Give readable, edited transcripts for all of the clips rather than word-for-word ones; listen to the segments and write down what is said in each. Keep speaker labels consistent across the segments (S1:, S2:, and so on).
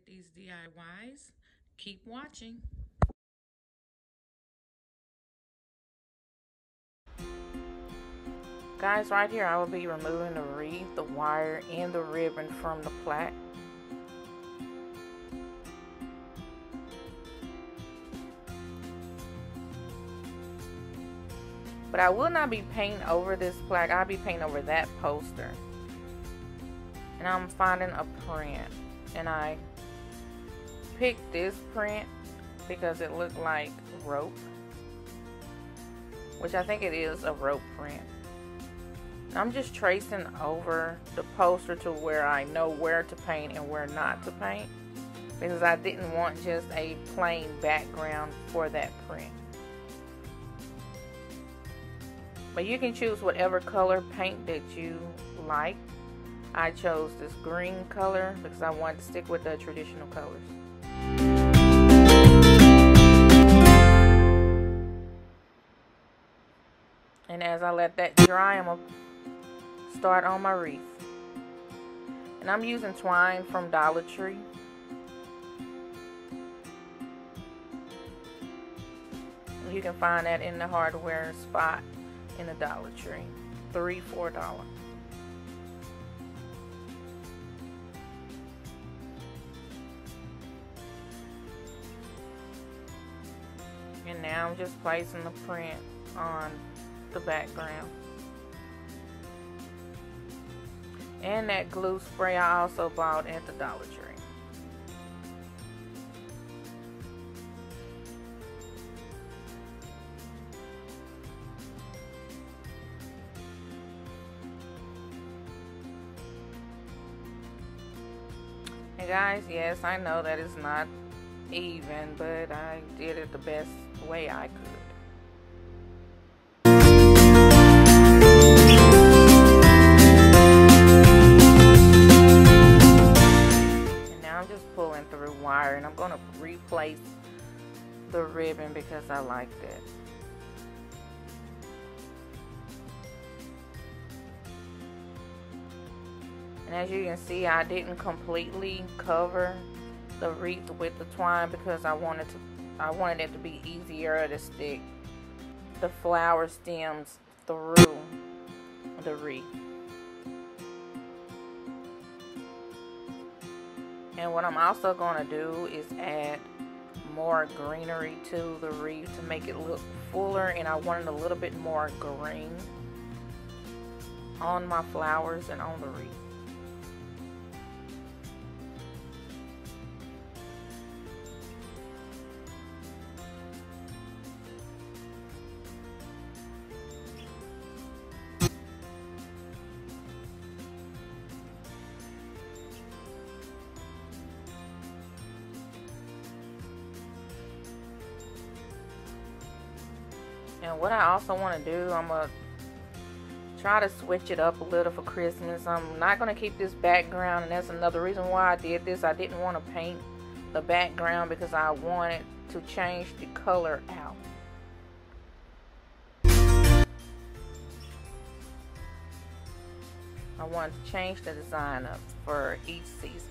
S1: these DIYs. Keep watching.
S2: Guys, right here I will be removing the wreath, the wire, and the ribbon from the plaque. But I will not be painting over this plaque. I'll be painting over that poster. And I'm finding a print. And I picked this print because it looked like rope, which I think it is a rope print. I'm just tracing over the poster to where I know where to paint and where not to paint, because I didn't want just a plain background for that print. But you can choose whatever color paint that you like. I chose this green color because I wanted to stick with the traditional colors. And as I let that dry, I'm going to start on my wreath. And I'm using twine from Dollar Tree. You can find that in the hardware spot in the Dollar Tree. $3–4. And now I'm just placing the print on the background. And that glue spray I also bought at the Dollar Tree. And guys, yes, I know that it's not even, but I did it the best way I could. And now I'm just pulling through wire, and I'm going to replace the ribbon because I liked it. And as you can see, I didn't completely cover the wreath with the twine because I wanted it to be easier to stick the flower stems through the wreath. And what I'm also going to do is add more greenery to the wreath to make it look fuller, and I wanted a little bit more green on my flowers and on the wreath. And what I also want to do, I'm going to try to switch it up a little for Christmas. I'm not going to keep this background, and that's another reason why I did this. I didn't want to paint the background because I wanted to change the color out. I wanted to change the design up for each season.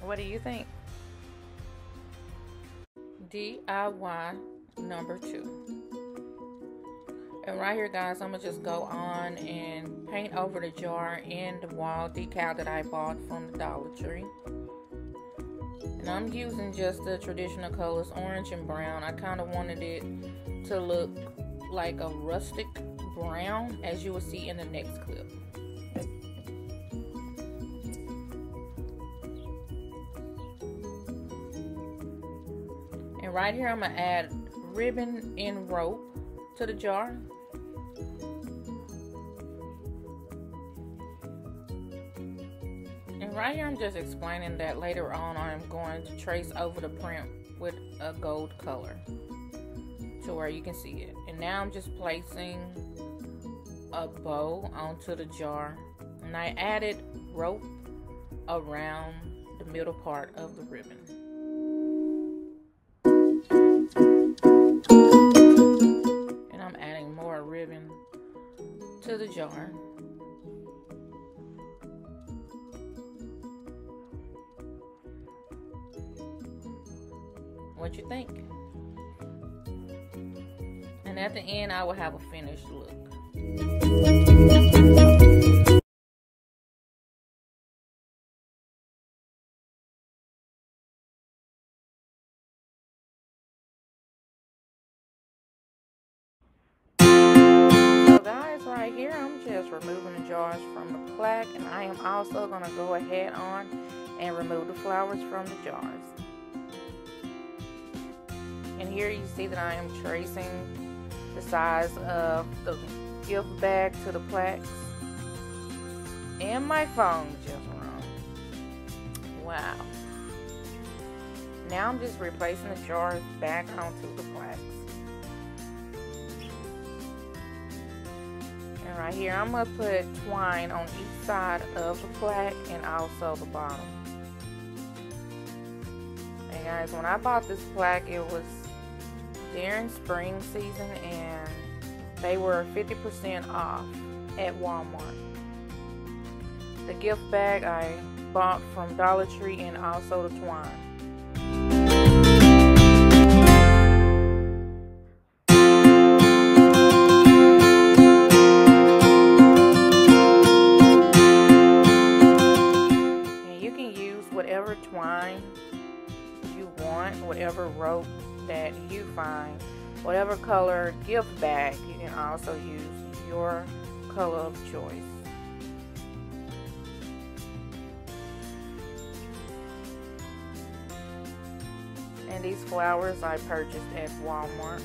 S2: What do you think? DIY number 2. And right here, guys, I'm gonna just go on and paint over the jar and the wall decal that I bought from the Dollar Tree. And I'm using just the traditional colors, orange and brown. I kind of wanted it to look like a rustic brown, as you will see in the next clip. And right here, I'm going to add ribbon and rope to the jar. And right here, I'm just explaining that later on, I'm going to trace over the print with a gold color to where you can see it. And now I'm just placing a bow onto the jar. And I added rope around the middle part of the ribbon. And I'm adding more ribbon to the jar. What you think? And at the end, I will have a finished look. So guys, right here, I'm just removing the jars from the plaque, and I am also going to go ahead on and remove the flowers from the jars. And here you see that I am tracing the size of the gift bag to the plaques. And my phone just rung. Wow. Now I'm just replacing the jars back onto the plaques. And right here I'm going to put twine on each side of the plaque and also the bottom. And guys, when I bought this plaque, it was during spring season and they were 50% off at Walmart. The gift bag I bought from Dollar Tree and also the twine. And you can use whatever twine you want, whatever rope that you find, whatever color gift bag. You can also use your color of choice. And these flowers I purchased at Walmart.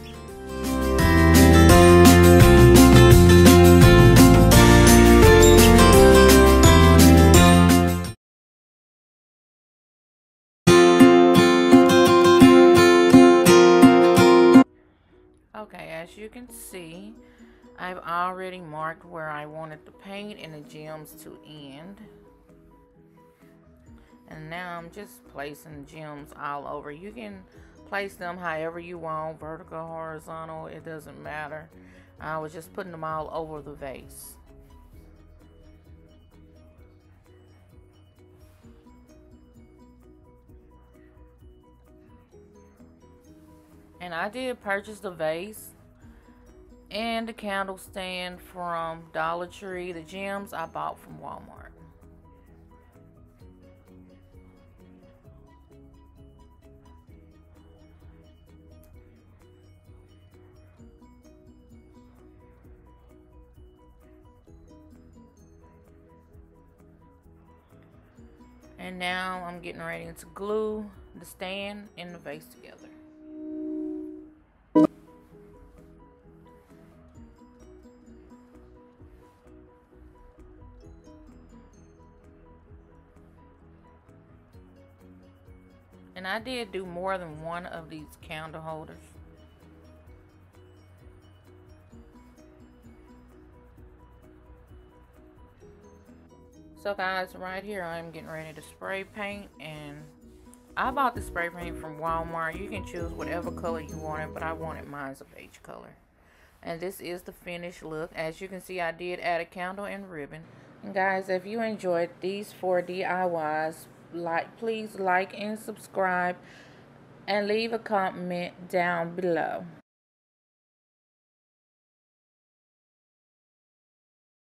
S2: Okay, as you can see, I've already marked where I wanted the paint and the gems to end. And now I'm just placing gems all over. You can place them however you want, vertical, horizontal, it doesn't matter. I was just putting them all over the vase. And I did purchase the vase and the candle stand from Dollar Tree. The gems I bought from Walmart. And now I'm getting ready to glue the stand and the vase together. And I did do more than one of these candle holders. So guys, right here I'm getting ready to spray paint, and I bought the spray paint from Walmart. You can choose whatever color you wanted, but I wanted mine's a beige color. And this is the finished look. As you can see, I did add a candle and ribbon. And guys, if you enjoyed these 4 DIYs, please like and subscribe and leave a comment down below.